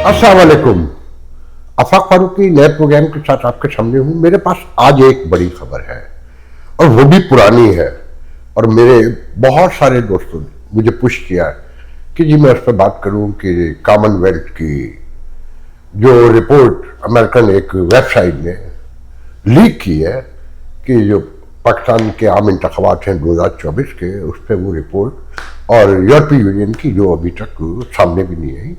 अस्सलाम वालेकुम। आफाक फारूकी नए प्रोग्राम के साथ आपके सामने हूँ। मेरे पास आज एक बड़ी खबर है और वो भी पुरानी है। और मेरे बहुत सारे दोस्तों ने मुझे पुश किया कि जी मैं उस पर बात करूं कि कॉमनवेल्थ की जो रिपोर्ट अमेरिकन एक वेबसाइट ने लीक की है कि जो पाकिस्तान के आम इंतखाबात हैं 2024 के, उस पर वो रिपोर्ट और यूरोपीय यूनियन की जो अभी तक सामने भी नहीं आई,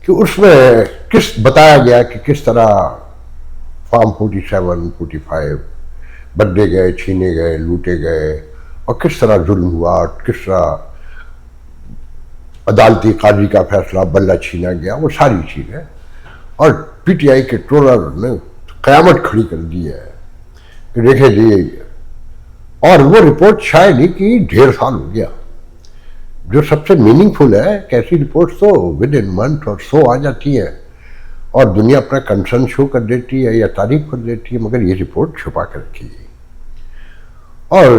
कि उसमें बताया गया कि किस तरह फॉर्म 47, 45 बदले गए, छीने गए, लूटे गए और किस तरह जुल्म हुआ, किस तरह अदालती काजी का फैसला बल्ला छीना गया, वो सारी चीजें। और पीटीआई के ट्रोलर ने कयामत खड़ी कर दी है कि देखे जी। और वो रिपोर्ट शायद ही कि 1.5 साल हो गया। जो सबसे मीनिंगफुल है कि ऐसी रिपोर्ट तो विद इन मंथ और सो आ जाती है और दुनिया अपना कंसर्न शो कर देती है या तारीफ कर देती है, मगर ये रिपोर्ट छुपा कर रखी है। और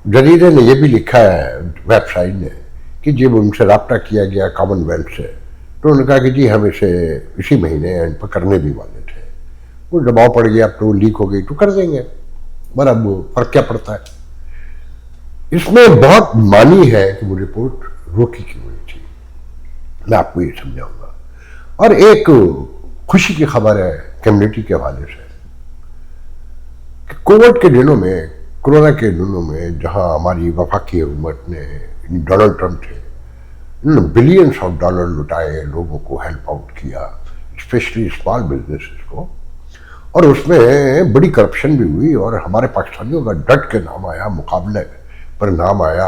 जरीदे ने यह भी लिखा है, वेबसाइट ने, कि जब उनसे रब्ता किया गया कॉमनवेल्थ से, तो उन्होंने कहा कि जी हम इसे इसी महीने एंड पर करने भी वाले थे। वो दबाव पड़ गया, अब तो लीक हो गई तो कर देंगे, पर अब फर्क क्या पड़ता है। इसमें बहुत मानी है कि वो रिपोर्ट रोकी क्यों हुई थी, मैं आपको ये समझाऊंगा। और एक खुशी की खबर है कम्युनिटी के हवाले से कि कोविड के दिनों में, कोरोना के दिनों में, जहां हमारी वफाकी हुकूमत ने, डोनाल्ड ट्रंप थे, इन्होंने बिलियंस ऑफ डॉलर लुटाए, लोगों को हेल्प आउट किया, स्पेशली स्मॉल बिजनेसेस को। और उसमें बड़ी करप्शन भी हुई और हमारे पाकिस्तानियों का डट के नाम आया, मुकाबले पर नाम आया।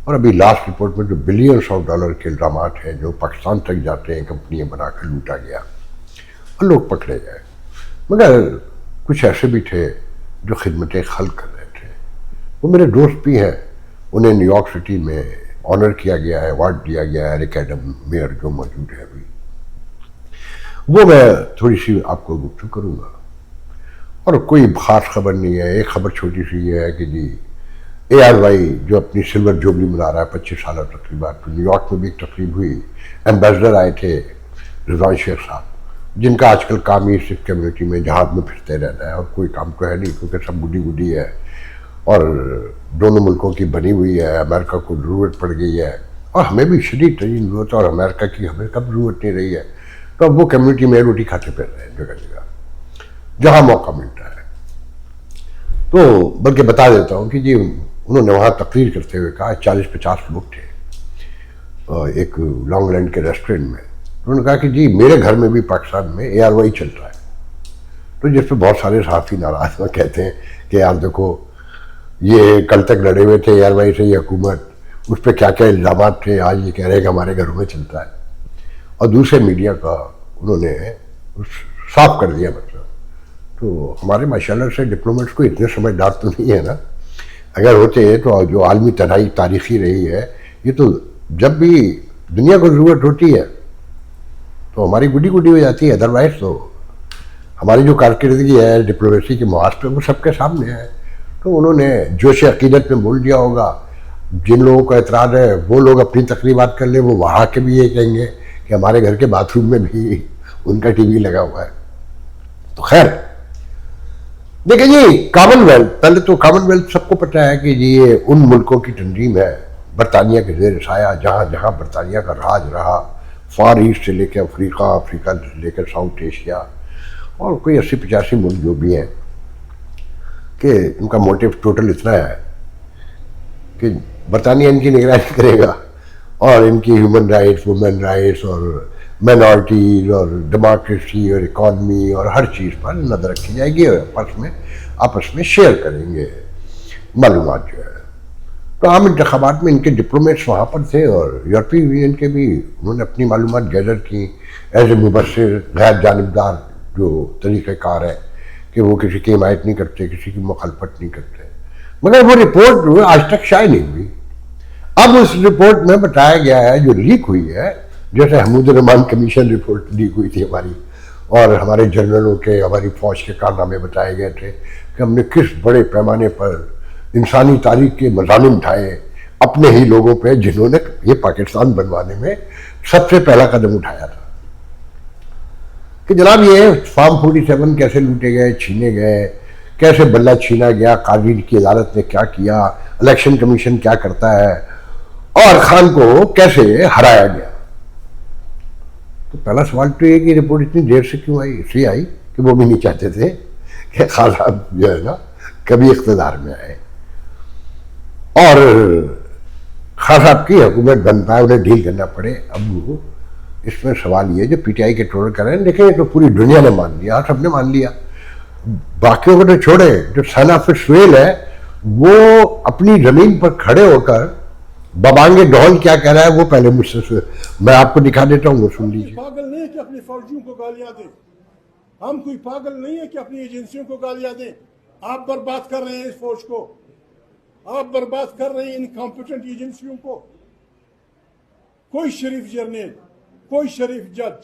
और अभी लास्ट रिपोर्ट में जो बिलियंस ऑफ डॉलर के इल्जाम हैं जो पाकिस्तान तक जाते हैं, कंपनियां बनाकर लूटा गया और लोग पकड़े गए। मगर कुछ ऐसे भी थे जो खिदमतें खल्क कर रहे थे। वो मेरे दोस्त भी हैं, उन्हें न्यूयॉर्क सिटी में ऑनर किया गया है, अवार्ड दिया गया है, एरिक एडम मेयर जो मौजूद है अभी, वो मैं थोड़ी सी आपको गुफ्तगू करूंगा। और कोई खास खबर नहीं है, एक खबर छोटी सी ये है कि जी ARY जो अपनी सिल्वर जुबली मना रहा है 25 साल तकरीबन, तो न्यूयॉर्क में भी एक तकरीब हुई, एम्बेसडर आए थे रिजवान शेख साहब, जिनका आजकल काम ही सिख कम्युनिटी में जहाज में फिरते रहना है और कोई काम तो है नहीं क्योंकि सब गुडी गुडी है और दोनों मुल्कों की बनी हुई है। अमेरिका को ज़रूरत पड़ गई है और हमें भी शदीद तरीन ज़रूरत है, और अमेरिका की हमें कब ज़रूरत नहीं रही है। तो अब वो कम्युनिटी में रोटी खाते फिर रहे हैं जगह जगह जहाँ मौका मिलता है। तो बल्कि बता देता हूँ कि जी उन्होंने वहाँ तकरीर करते हुए कहा, 40-50 लोग थे एक लॉन्गलैंड के रेस्टोरेंट में। उन्होंने कहा कि जी मेरे घर में भी पाकिस्तान में ARY चल रहा है। तो जिस पर बहुत सारे सहाफ़ी नाराज में कहते हैं कि यार देखो, ये कल तक लड़े हुए थे ARY से ये हुकूमत, उस पर क्या क्या इल्ज़ाम थे, आज ये कह रहे हैं कि हमारे घरों में चलता है। और दूसरे मीडिया का उन्होंने साफ कर दिया मतलब। तो हमारे माशाल्लाह से डिप्लोमेट्स को इतने समझदार तो नहीं है ना, अगर होते हैं तो जो आलमी तनाई तारीखी रही है, ये तो जब भी दुनिया को ज़रूरत होती है तो हमारी गुडी गुडी हो जाती है। अदरवाइज तो हमारी जो कारकर्दगी है डिप्लोमेसी के मुहाज पे वो सबके सामने है। तो उन्होंने जोश अकीदत में बोल दिया होगा। जिन लोगों को एतराज़ है वो लोग अपनी तकरीबात कर ले, वो वहाँ के भी ये कहेंगे कि हमारे घर के बाथरूम में भी उनका TV लगा हुआ है। तो खैर देखिए जी, कॉमनवेल्थ, पहले तो कॉमनवेल्थ सबको पता है कि जी ये उन मुल्कों की तंजीम है बरतानिया के ज़ेर साया, जहाँ जहाँ बरतानिया का राज रहा, फार ईस्ट से लेकर अफ्रीका, अफ्रीका से लेकर साउथ एशिया, और कोई 80-85 मुल्क जो भी हैं, कि इनका मोटिव टोटल इतना है कि बरतानिया इनकी निगरानी करेगा और इनकी ह्यूमन राइट्स, वुमेन राइट्स और माइनॉरिटीज और डेमोक्रेसी और इकॉनमी और हर चीज़ पर नज़र रखी जाएगी और आपस में शेयर करेंगे मालूमात जो है। तो आम इंतखाबात में इनके डिप्लोमेट्स वहाँ पर थे और यूरोपीय यूनियन के भी उन्होंने अपनी मालूमात गैदर की एज ए मुबस्सिर, गैर जानिबदार जो तरीक़ेकार है कि वो किसी की हिमायत नहीं करते, किसी की मुखालफत नहीं करते। मगर वो रिपोर्ट जो आज तक शाये नहीं हुई। अब उस रिपोर्ट में बताया गया है, जो लीक हुई है, जैसे Hamidur Rahman commission report leak हुई थी हमारी, और हमारे जनरलों के, हमारी फौज के कारनामे बताए गए थे कि हमने किस बड़े पैमाने पर इंसानी तारीख के मज़ालिम उठाए अपने ही लोगों पे, जिन्होंने ये पाकिस्तान बनवाने में सबसे पहला कदम उठाया था। कि जनाब ये फार्म 47 कैसे लूटे गए, छीने गए, कैसे बल्ला छीना गया, काजी की अदालत ने क्या किया, इलेक्शन कमीशन क्या करता है, और खान को कैसे हराया गया। तो पहला सवाल तो ये कि रिपोर्ट इतनी देर से क्यों आई? इसलिए आई कि वो भी नहीं चाहते थे कि खान साहब जो है ना कभी इख्तिदार में आए और खान साहब की हुकूमत बन पाए, उन्हें डील करना पड़े। अब इसमें सवाल ये जो पीटीआई के ट्रोल कर रहे हैं, देखें तो पूरी दुनिया ने मान लिया, सबने मान लिया, बाकियों को तो छोड़े। जो सन ऑफ सुहेल है वो अपनी जमीन पर खड़े होकर बबांगे ढोल क्या कह रहा है वो पहले मुझसे मैं आपको दिखा देता हूँ, वो सुन लीजिए। पागल नहीं है कि अपने फौजियों को गालियां दें, हम कोई पागल नहीं है कि अपनी एजेंसियों को गालियां दें। आप बर्बाद कर रहे हैं इस फौज को, आप बर्बाद कर रहे हैं इनकॉम्पिटेंट एजेंसियों को। कोई शरीफ जर्नल, कोई शरीफ जज,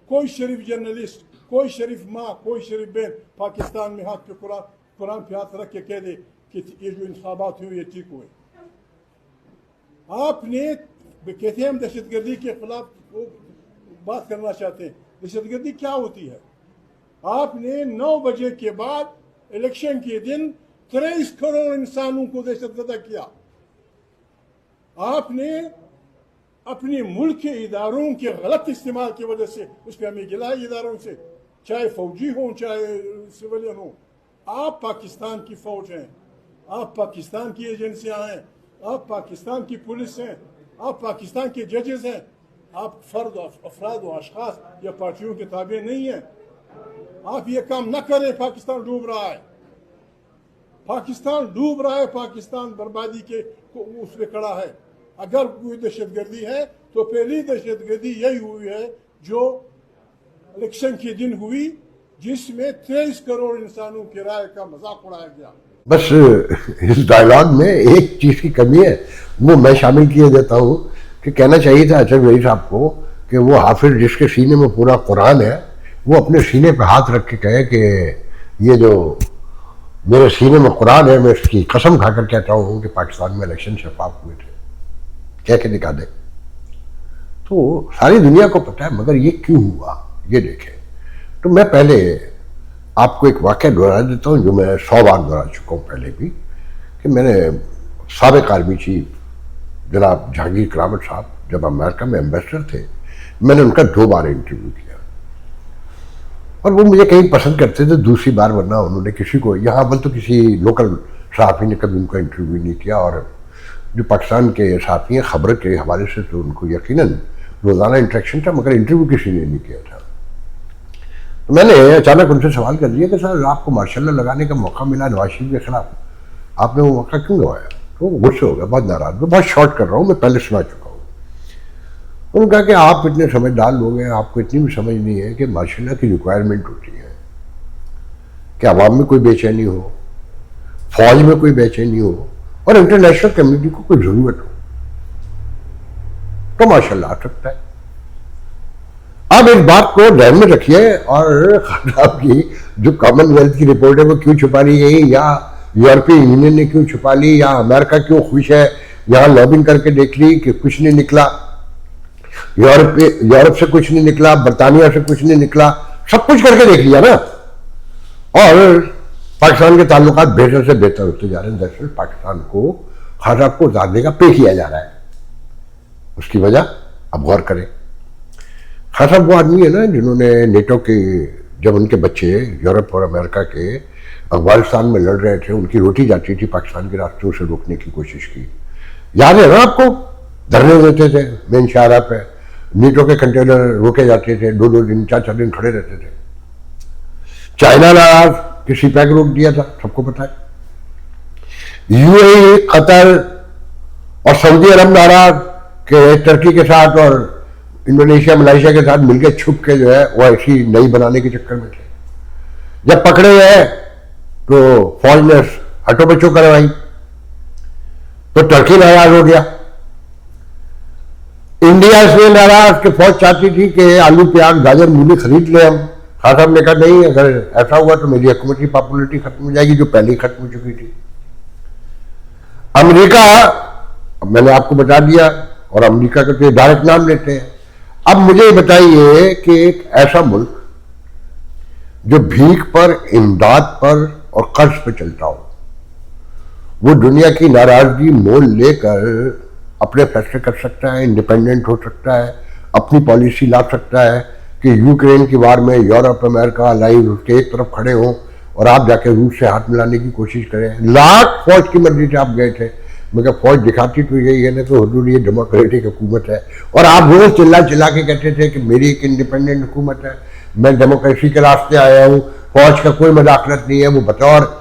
कोई शरीफ जर्नलिस्ट, कोई शरीफ माँ, कोई शरीफ बहन पाकिस्तान में हाथ पे कुरान पे हाथ रख के कह दे कि ये जो इंतखाबात हुए ये ठीक हुए। आपने कहते हैं हम दहशतगर्दी के खिलाफ बात करना चाहते हैं, दहशतगर्दी क्या होती है? आपने 9 बजे के बाद इलेक्शन के दिन 23 करोड़ इंसानों को दहशतगर्द किया। आपने अपने मुल्क के इदारों के गलत इस्तेमाल की वजह से उसके हमें गिला इदारों से, चाहे फौजी हो चाहे सिविलियन हो। आप पाकिस्तान की फौज हैं, आप पाकिस्तान की एजेंसियां हैं, आप पाकिस्तान की पुलिस हैं, आप पाकिस्तान के जजेस हैं। आप फर्द अफराद व अशखास या पार्टियों के ताबे नहीं हैं। आप ये काम न करें। पाकिस्तान डूब रहा है, पाकिस्तान डूब रहा है, पाकिस्तान बर्बादी के उस पे खड़ा है। अगर कोई दहशतगर्दी है तो पहली दहशतगर्दी यही हुई है जो इलेक्शन के दिन हुई, जिसमें 23 करोड़ इंसानों की राय का मजाक उड़ाया गया। बस इस डायलॉग में एक चीज की कमी है, वो मैं शामिल किए देता हूँ कि कहना चाहिए था अचल वही साहब को कि वो हाफिज जिसके सीने में पूरा कुरान है वो अपने सीने पे हाथ रख के कहे कि ये जो मेरे सीने में कुरान है, मैं इसकी कसम खाकर कहता हूँ कि पाकिस्तान में इलेक्शन शफाफ हुए थे, कह के दिखा दे। तो सारी दुनिया को पता है, मगर ये क्यों हुआ ये देखें। तो मैं पहले आपको एक वाक़या दोहरा देता हूँ जो मैं 100 बार दोहरा चुका हूँ पहले भी, कि मैंने साबिक आर्मी चीफ जनाब जहांगीर करामत साहब जब अमेरिका में एम्बेसडर थे, मैंने उनका 2 बार इंटरव्यू किया और वो मुझे कहीं पसंद करते थे, दूसरी बार वरना उन्होंने किसी को, यहाँ बल तो किसी लोकल सहाफ़ी ने कभी उनका इंटरव्यू नहीं किया। और जो पाकिस्तान के सहाफ़ी हैं खबर के हवाले से तो उनको यकीनन रोज़ाना इंटरेक्शन था, मगर इंटरव्यू किसी ने नहीं किया था। तो मैंने अचानक उनसे सवाल कर दिया कि सर आपको मार्शल लगाने का मौका मिला नवाज शरीफ के खिलाफ, आपने वो मौका क्यों गवाया? तो वो गुस्से हो गया, बहुत नाराज, मैं बहुत शॉर्ट कर रहा हूँ, मैं पहले सुना चुका हूँ। उन्होंने कहा कि आप इतने समझदार लोग हैं, आपको इतनी भी समझ नहीं है कि मार्शल की रिक्वायरमेंट होती है कि आवाम में कोई बेचैनी हो, फौज में कोई बेचैनी हो और इंटरनेशनल कम्युनिटी को कोई जरूरत हो तो मार्शल आ सकता है। अब इस बात को ध्यान में रखिए और खान साहब की जो कॉमनवेल्थ की रिपोर्ट है वो क्यों छुपा ली गई, या यूरोपीय यूनियन ने क्यों छुपा ली, या अमेरिका क्यों खुश है, यहाँ लॉबिंग करके देख ली कि कुछ नहीं निकला, यूरोप से कुछ नहीं निकला, बरतानिया से कुछ नहीं निकला, सब कुछ करके देख लिया ना। और पाकिस्तान के ताल्लुकात बेहतर से बेहतर होते जा रहे हैं। दरअसल पाकिस्तान को खान साहब को उतारने का पे किया जा रहा है, उसकी वजह अब गौर करें। खान साहब वो आदमी है ना जिन्होंने नेटो के, जब उनके बच्चे यूरोप और अमेरिका के अफगानिस्तान में लड़ रहे थे, उनकी रोटी जाती थी पाकिस्तान के रास्तों से रोकने की कोशिश की, याद है ना आपको? धरने देते थे मेन शाहरा पे, नेटो के कंटेनर रोके जाते थे, 2-2 दिन 4-4 दिन खड़े रहते थे। चाइना ने किसी पैक रोक दिया था, सबको पता है। यूएई, कतर और सऊदी अरब नाराज के टर्की के साथ और इंडोनेशिया मलेशिया के साथ मिलकर छुप के जो है वो ऐसी नई बनाने के चक्कर में थे। जब पकड़े गए तो फौज ने हटो बचो करवाई तो टर्की नाराज हो गया। इंडिया से नाराज कि फौज चाहती थी कि आलू प्याज गाजर मूली खरीद ले हम। खान साहब ने कहा नहीं, अगर ऐसा हुआ तो मेरी हुकूमत की पॉपुलरिटी खत्म हो जाएगी जो पहले ही खत्म हो चुकी थी। अमेरिका, मैंने आपको बता दिया, और अमेरिका का तो डायरेक्ट नाम लेते हैं। अब मुझे बताइए कि एक ऐसा मुल्क जो भीख पर, इमदाद पर और कर्ज पर चलता हो, वो दुनिया की नाराजगी मोल लेकर अपने फैसले कर सकता है, इंडिपेंडेंट हो सकता है, अपनी पॉलिसी ला सकता है कि यूक्रेन की वार में यूरोप, अमेरिका, अलाइज उसके एक तरफ खड़े हों और आप जाके रूस से हाथ मिलाने की कोशिश करें। लाख फौज की मर्जी से आप गए थे, मगर फौज दिखाती तो यही है ना, तो हुजूर ये डेमोक्रेटिक हुकूमत है। और आप रोज चिल्ला चिल्ला के कहते थे कि मेरी एक इंडिपेंडेंट हुकूमत है, मैं डेमोक्रेसी के रास्ते आया हूँ, फौज का कोई मदाखलत नहीं है, वो बतौर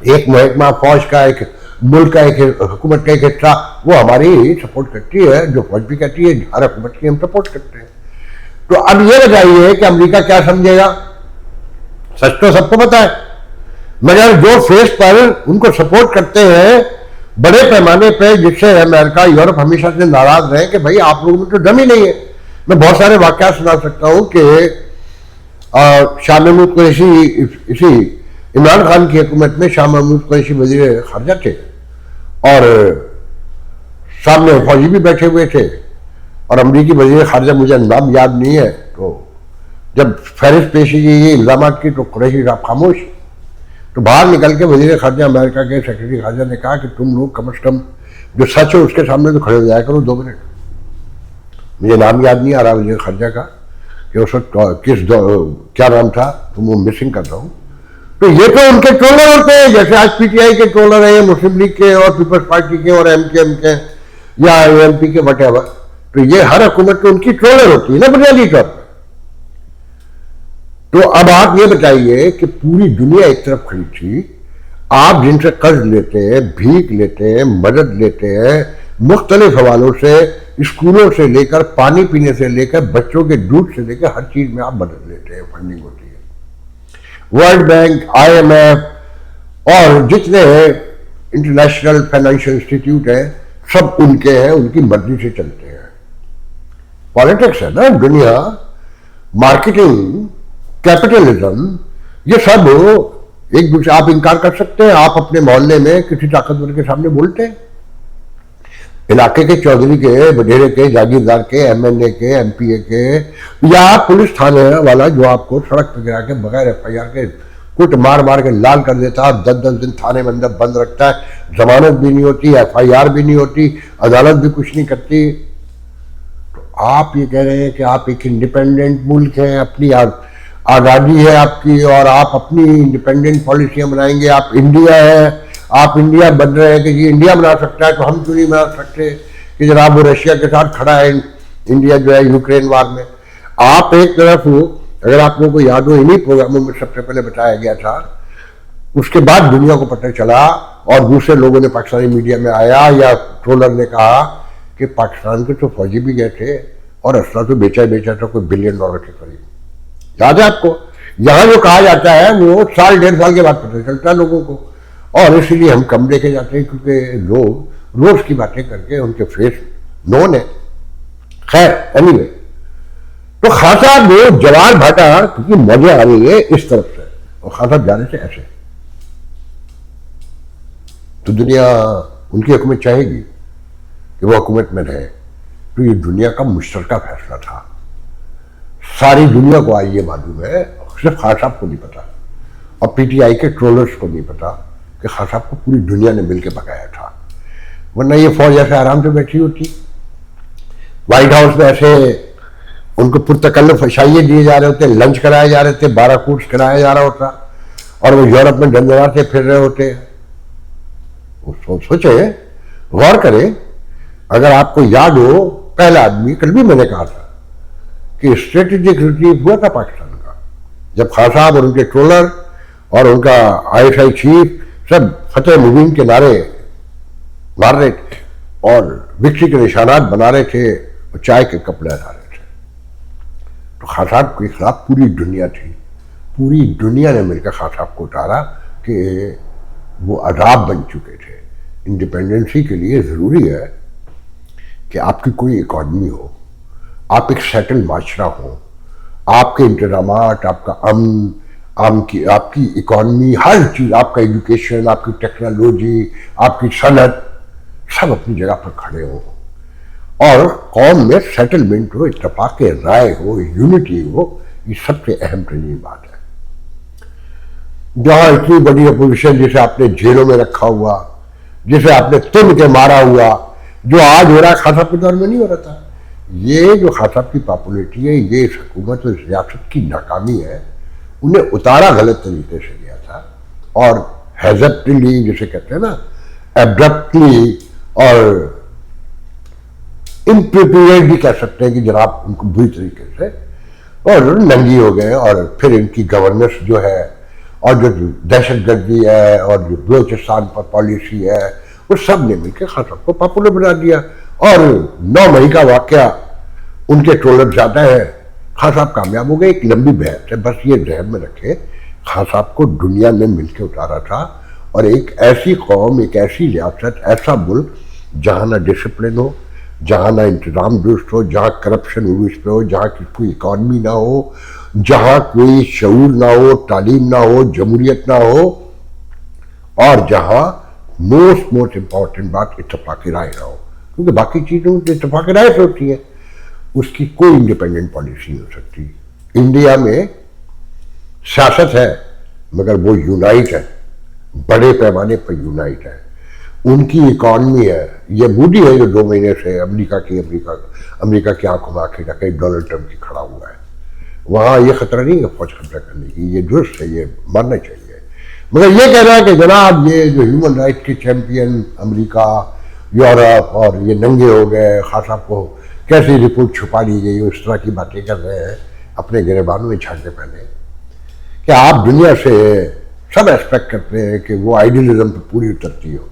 एक महकमा फौज का, एक मुल्क का, एक हुकूमत का एक हिस्सा, वो हमारी सपोर्ट करती है, जो फौज भी कहती है हर हुकूमत की हम सपोर्ट करते हैं। तो अब ये बताइए कि अमेरिका क्या समझेगा? सच तो सबको पता है, मगर जो फेस पर उनको सपोर्ट करते हैं बड़े पैमाने पे, जिससे अमेरिका, यूरोप हमेशा से नाराज रहे कि भाई आप लोगों में तो दम ही नहीं है। मैं बहुत सारे वाकया सुना सकता हूं कि शाह महमूद कुरैशी, इसी इमरान खान की हुकूमत में शाह महमूद कुरैशी वजीर खारजा थे और सामने फौजी भी बैठे हुए थे और अमरीकी वजीर खारजा, मुझे नाम याद नहीं है, तो जब फहरिस्त पेशी की ये इल्जाम की तो कुरैशी साहब खामोश। तो बाहर निकल के वजीर खारजा अमेरिका के सेक्रेटरी खारजा ने कहा कि तुम लोग कम से कम जो सच है उसके सामने तो खड़े हो जाया करो 2 मिनट। मुझे नाम याद नहीं आ रहा वजीर खारजा का कि उस वक्त क्या नाम था, तो वो मिसिंग कर रहा हूँ। तो ये तो उनके ट्रोलर होते हैं, जैसे आज पीटीआई के ट्रोलर हैं, मुस्लिम लीग के और पीपल्स पार्टी के और एमकेएम के या एमपी के वटेवर। तो ये हर हुकूमत की उनकी ट्रोलर होती है ना बुनियादी तौर पर। तो अब आप ये बताइए कि पूरी दुनिया एक तरफ खड़ी थी, आप जिनसे कर्ज लेते हैं, भीख लेते हैं, मदद लेते हैं, मुख्तलिफ हवालों से, स्कूलों से लेकर, पानी पीने से लेकर, बच्चों के दूध से लेकर हर चीज में आप मदद लेते हैं, फंडिंग होती है। वर्ल्ड बैंक, IMF और जितने इंटरनेशनल फाइनेंशियल इंस्टीट्यूट हैं सब उनके हैं, उनकी मर्जी से चलते हैं। पॉलिटिक्स है ना दुनिया, मार्केटिंग, कैपिटलिज्म, ये सब एक दूसरे। आप इनकार कर सकते हैं, आप अपने मोहल्ले में किसी ताकतवर के सामने बोलते हैं, इलाके के चौधरी के, बडेरे के, जागीरदार के, MNA के, MPA के, या पुलिस थाने वाला जो आपको सड़क पर गिरा के बगैर FIR के कुट मार मार के लाल कर देता है, 10-10 दिन थाने में अंदर बंद रखता है, जमानत भी नहीं होती, FIR भी नहीं होती, अदालत भी कुछ नहीं करती। तो आप ये कह रहे हैं कि आप एक इंडिपेंडेंट मुल्क हैं, अपनी आज़ादी है आपकी और आप अपनी इंडिपेंडेंट पॉलिसियां बनाएंगे, आप इंडिया है, आप इंडिया बन रहे हैं कि ये इंडिया बना सकता है तो हम क्यों नहीं बना सकते कि जनाब वो रशिया के साथ खड़ा है इंडिया जो है यूक्रेन वार में। आप एक तरफ हो, अगर आप लोगों को याद हो, इन्हीं प्रोग्रामों में सबसे पहले बताया गया था, उसके बाद दुनिया को पता चला और दूसरे लोगों ने पाकिस्तानी मीडिया में आया या ट्रोलर ने कहा कि पाकिस्तान के तो फौजी भी गए थे और असला तो बेचा था कोई $1 बिलियन के करीब। याद है आपको? यहां जो कहा जाता है वो 1.5 साल के बाद पता चलता है लोगों को, और इसीलिए हम कम देखे जाते हैं क्योंकि लोग रोज की बातें करके उनके फेस नोन है। खैर एनीवे, तो खान साहब ने जवान भाटा क्योंकि मौजें आ रही है इस तरफ से और खान साहब जाने से ऐसे, तो दुनिया उनकी हुकूमत चाहेगी कि वो हुकूमत में रहे। तो ये दुनिया का मुश्तरका फैसला था, सारी दुनिया को आज ये मालूम है, सिर्फ खान साहब को नहीं पता और PTI के ट्रोलर्स को नहीं पता कि खान साहब को पूरी दुनिया ने मिलकर भगाया था। वरना ये फौज ऐसे आराम से बैठी होती, व्हाइट हाउस में ऐसे उनको पुरतकल्लुफ अशाइये दिए जा रहे होते, लंच कराए जा रहे थे, 12 कोर्स कराया जा रहा होता और वो यूरोप में डंडनार से फिर रहे होते। सोचे, गौर करें, अगर आपको याद हो, पहला आदमी, कल भी मैंने कहा था कि स्ट्रेटेजिक रिट्रीव हुआ था पाकिस्तान का, जब खान साहब और उनके ट्रोलर और उनका ISI चीफ सब फतेह मुबीन के नारे मार रहे थे और विक्ट्री के निशानात बना रहे थे और चाय के कप लहरा रहे थे। तो खान साहब के खिलाफ पूरी दुनिया थी, पूरी दुनिया ने मिलकर खान साहब को उतारा कि वो अजाब बन चुके थे। इंडिपेंडेंसी के लिए ज़रूरी है कि आपकी कोई इकॉनमी हो, आप एक सेटल माशरा हो, आपके इंतजामात, आपका अमन, आपकी इकॉनमी, हर चीज़, आपका एजुकेशन, आपकी टेक्नोलॉजी, आपकी सनत, सब अपनी जगह पर खड़े हो और कौम में सेटलमेंट हो, इत्तेफाक राय हो, यूनिटी हो। ये सबसे अहम तरीन बात है। जहां इतनी बड़ी अपोजिशन, जिसे आपने जेलों में रखा हुआ, जिसे आपने तुम के मारा हुआ, जो आज हो रहा है खासाब के दौर में नहीं हो रहा था। ये जो खासाब की पॉपुलरिटी है, ये इस हुकूमत और रियासत की नाकामी है। उन्हें उतारा गलत तरीके से गया था और हैजप्टली, जिसे कहते हैं ना, एब्रप्टली और इनप्रिपेयर्ड भी कह सकते हैं कि जनाब उनको बुरी तरीके से, और नंगी हो गए। और फिर इनकी गवर्नेंस जो है, और जो दहशतगर्दी है, और जो बलोचिस्तान पर पॉलिसी है, वो सब ने मिलकर खान साहब को पॉपुलर बना दिया। और 9 मई का वाकया, उनके ट्रोलर ज्यादा है, खान साहब कामयाब हो गए। एक लंबी बहस है, बस ये जहन में रखे, खान साहब को दुनिया ने मिलकर उतारा था। और एक ऐसी कौम, एक ऐसी रियासत, ऐसा मुल्क जहां ना डिसिप्लिन हो, जहां ना इंतजाम दुरुस्त हो, जहां करप्शन उर्विश पे हो, जहां की कोई इकॉनमी ना हो, जहां कोई शऊर ना हो, तालीम ना हो, जमहूरियत ना हो, और जहां मोस्ट इंपॉर्टेंट बात इत्तेफाक राय ना हो, क्योंकि बाकी चीजों में इत्तेफाक राय से होती है, उसकी कोई इंडिपेंडेंट पॉलिसी नहीं हो सकती। इंडिया में सियासत है, मगर वो यूनाइट है, बड़े पैमाने पर यूनाइट है। उनकी इकॉनमी है, ये मोदी है जो 2 महीने से अमेरिका की आंखों में आंखें रखे डोनाल्ड ट्रंप की खड़ा हुआ है। वहां ये खतरा नहीं है फौज कब्जा करने की, ये दुरुस्त है, ये मानना चाहिए। मगर ये कह रहा है कि जनाब ये जो ह्यूमन राइट के चैंपियन अमेरिका, यूरोप, और ये नंगे हो गए, खान साहब को कैसी रिपोर्ट छुपा ली गई, उस तरह की बातें कर रहे हैं अपने गिरबानों में झांकने पहले कि आप दुनिया से सब एक्सपेक्ट करते हैं कि वो आइडियलिज्म पर पूरी उतरती हो,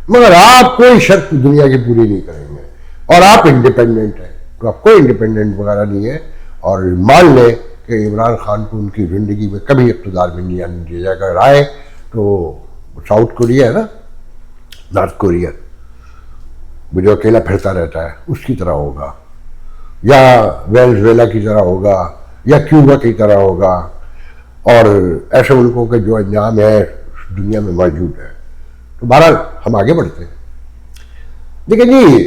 मगर आप कोई शर्त दुनिया की पूरी नहीं करेंगे, और आप इंडिपेंडेंट हैं, तो आप कोई इंडिपेंडेंट वगैरह नहीं है। और मान लें कि इमरान खान को उनकी जिंदगी में कभी इक़्तिदार में नहीं आने दिया जाएगा। अगर आए तो साउथ कोरिया है ना, नॉर्थ कोरिया, वो जो अकेला फिरता रहता है, उसकी तरह होगा, या वेनेजुएला की तरह होगा, या क्यूबा की तरह होगा, और ऐसे मुल्कों के जो अंजाम है दुनिया में मौजूद है। तो बहरहाल हम आगे बढ़ते हैं। देखिए जी,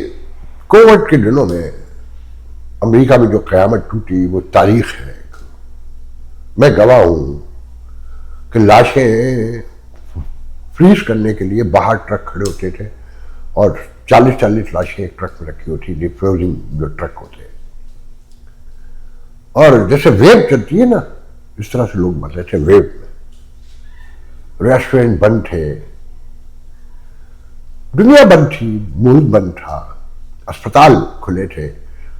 कोविड के दिनों में अमेरिका में जो क़यामत टूटी वो तारीख है। मैं गवाह हूं कि लाशें फ्रीज करने के लिए बाहर ट्रक खड़े होते थे, और 40-40 लाशें एक ट्रक में रखी होती थी, फ्रोजिंग जो ट्रक होते हैं। और जैसे वेव चलती है ना, इस तरह से लोग मर रहे थे वेव में। रेस्टोरेंट बंद थे, दुनिया बंद थी, मुल्क बंद था, अस्पताल खुले थे,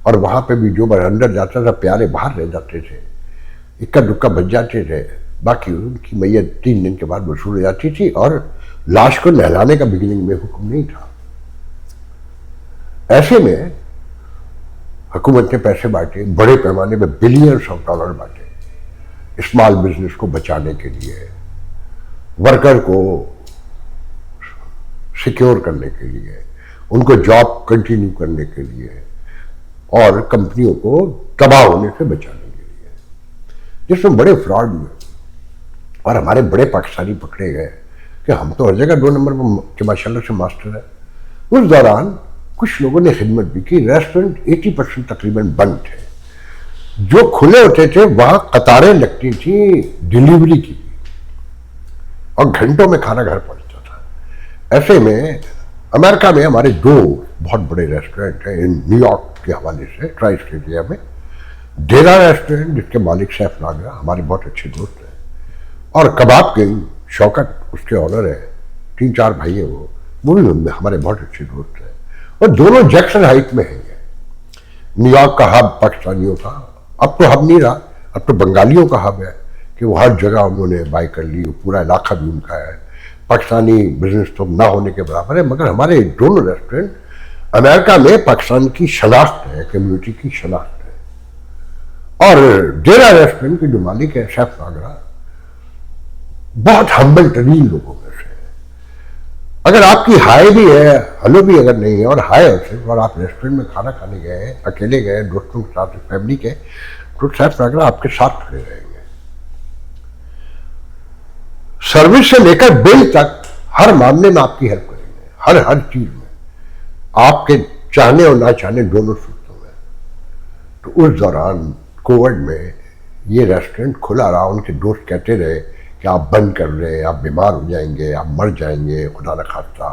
और वहां पे भी जो बार अंदर जाता था प्यारे बाहर रह जाते थे, इक्का दुक्का बच जाते थे। बाकी उनकी मैयत 3 दिन के बाद वसूल हो जाती थी, और लाश को नहलाने का बिगिनिंग में हुक्म नहीं था। ऐसे में हुकूमत ने पैसे बांटे, बड़े पैमाने पर बिलियंस ऑफ डॉलर बांटे स्मॉल बिजनेस को बचाने के लिए, वर्कर को सिक्योर करने के लिए, उनको जॉब कंटिन्यू करने के लिए, और कंपनियों को तबाह होने से बचाने के लिए, जिसमें बड़े फ्रॉड हुए और हमारे बड़े पाकिस्तानी पकड़े गए कि हम तो हर जगह 2 नंबर पर माशाल्लाह से मास्टर है। उस दौरान कुछ लोगों ने खिदमत भी की। रेस्टोरेंट 80% तकरीबन बंद थे, जो खुले होते थे वहां कतारें लगती थी डिलीवरी की, और घंटों में खाना घर पहुंचता था। ऐसे में अमेरिका में हमारे 2 बहुत बड़े रेस्टोरेंट हैं न्यूयॉर्क के हवाले से, ट्राई स्टेट एरिया में। डेरा रेस्टोरेंट, जिसके मालिक सैफ नागरा हमारे बहुत अच्छे दोस्त हैं, और कबाब किंग शौकत उसके ऑनर है, 3-4 भाई है वो भी हमारे बहुत अच्छे दोस्त हैं, और दोनों जैक्सन हाइट में हैं। न्यूयॉर्क का हब पाकिस्तानियों का, अब तो हब नहीं रहा, अब तो बंगालियों का हब है कि वो हर जगह उन्होंने बाई कर ली, पूरा इलाका भी उनका है। पाकिस्तानी बिजनेस तो ना होने के बराबर है, मगर हमारे दोनों रेस्टोरेंट अमेरिका में पाकिस्तान की शनाख्त है, कम्युनिटी की शनाख्त है। और डेरा रेस्टोरेंट के जो मालिक है शेफ नागरा, बहुत हम्बल तरीन लोगों में से है। अगर आपकी हाय भी है, हलो भी अगर नहीं है, और हाय है सिर्फ, और आप रेस्टोरेंट में खाना खाने गए, अकेले गए, दोस्तों के साथ, फैमिली के, तो शेफ नागरा आपके साथ खड़े रहेंगे। सर्विस से लेकर बिल तक हर मामले में आपकी हेल्प करेंगे, हर चीज में, आपके चाहने और ना चाहने दोनों सूरतों में। तो उस दौरान कोविड में ये रेस्टोरेंट खुला रहा। उनके दोस्त कहते रहे कि आप बंद कर रहे हैं, आप बीमार हो जाएंगे, आप मर जाएंगे, खुदा न खास्ता,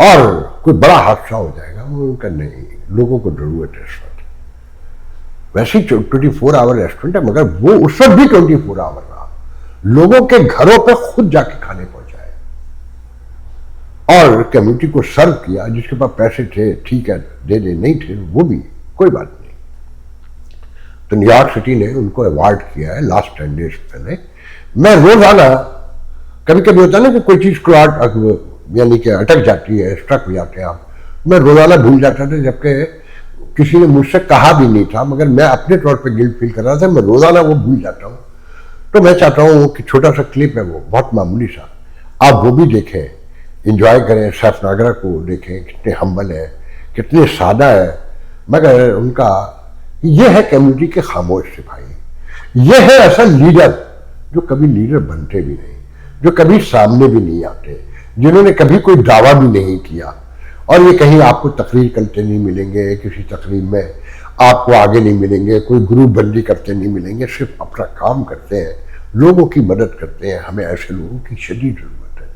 और कोई बड़ा हादसा हो जाएगा। वो उनका नहीं, लोगों को जरूरत है इस वक्त। वैसे ही 24 आवर रेस्टोरेंट है, मगर वो उस वक्त भी 24 आवर रहा, लोगों के घरों पर खुद जाके खाने पहुंचाए और कम्युनिटी को सर्व किया। जिसके पास पैसे थे ठीक है दे दे, नहीं थे वो भी कोई बात नहीं। तो न्यूयॉर्क सिटी ने उनको अवार्ड किया है लास्ट 10 डेज पहले। मैं रोजाना, कभी कभी होता है ना कि कोई चीज को यानी कि अटक जाती है, स्ट्रक हो जाते हैं आप, मैं रोजाना भूल जाता था, जबकि किसी ने मुझसे कहा भी नहीं था, मगर मैं अपने तौर पे गिल्ट फील कर रहा था, मैं रोजाना वो भूल जाता हूँ। तो मैं चाहता हूँ कि छोटा सा क्लिप है, वो बहुत मामूली सा, आप वो भी देखें, इंजॉय करें। शेफ नागरा को देखें, कितने हम्बल है, कितने सादा है, मगर उनका ये है कम्युनिटी के खामोश सिपाही। ये है ऐसा लीडर जो कभी लीडर बनते भी नहीं, जो कभी सामने भी नहीं आते, जिन्होंने कभी कोई दावा भी नहीं किया, और ये कहीं आपको तकरीर करते नहीं मिलेंगे, किसी तकरीर में आपको आगे नहीं मिलेंगे, कोई ग्रुप बंदी करते नहीं मिलेंगे, सिर्फ अपना काम करते हैं, लोगों की मदद करते हैं। हमें ऐसे लोगों की शदीद जरूरत है।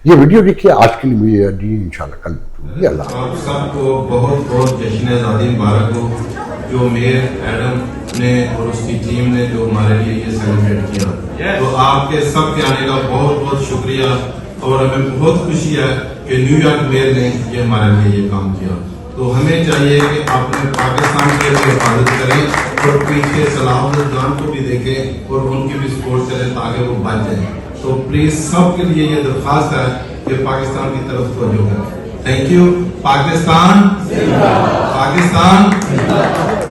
ये वीडियो देखिए, आज के लिए मुझे दी, इंशाल्लाह कल होगी। अल्लाह आप सबको बहुत बहुत जश्न आज़ादी मुबारक हो, जो मेयर एडम ने और उसकी टीम ने जो हमारे लिए ये सेलिब्रेट किया। तो आपके सब के आने का बहुत बहुत शुक्रिया, और हमें बहुत खुशी है कि न्यूयॉर्क मेयर ने ये हमारे लिए ये काम किया। तो हमें चाहिए कि अपने पाकिस्तान की हिफाजत करें और पीछे सलाहुद्दीन खान को भी देखें और उनकी भी सपोर्ट करें ताकि वो बच जाए। तो प्लीज सबके लिए ये दरख्वास्त है कि पाकिस्तान की तरफ तवज्जो करें। Thank you. पाकिस्तान, पाकिस्तान।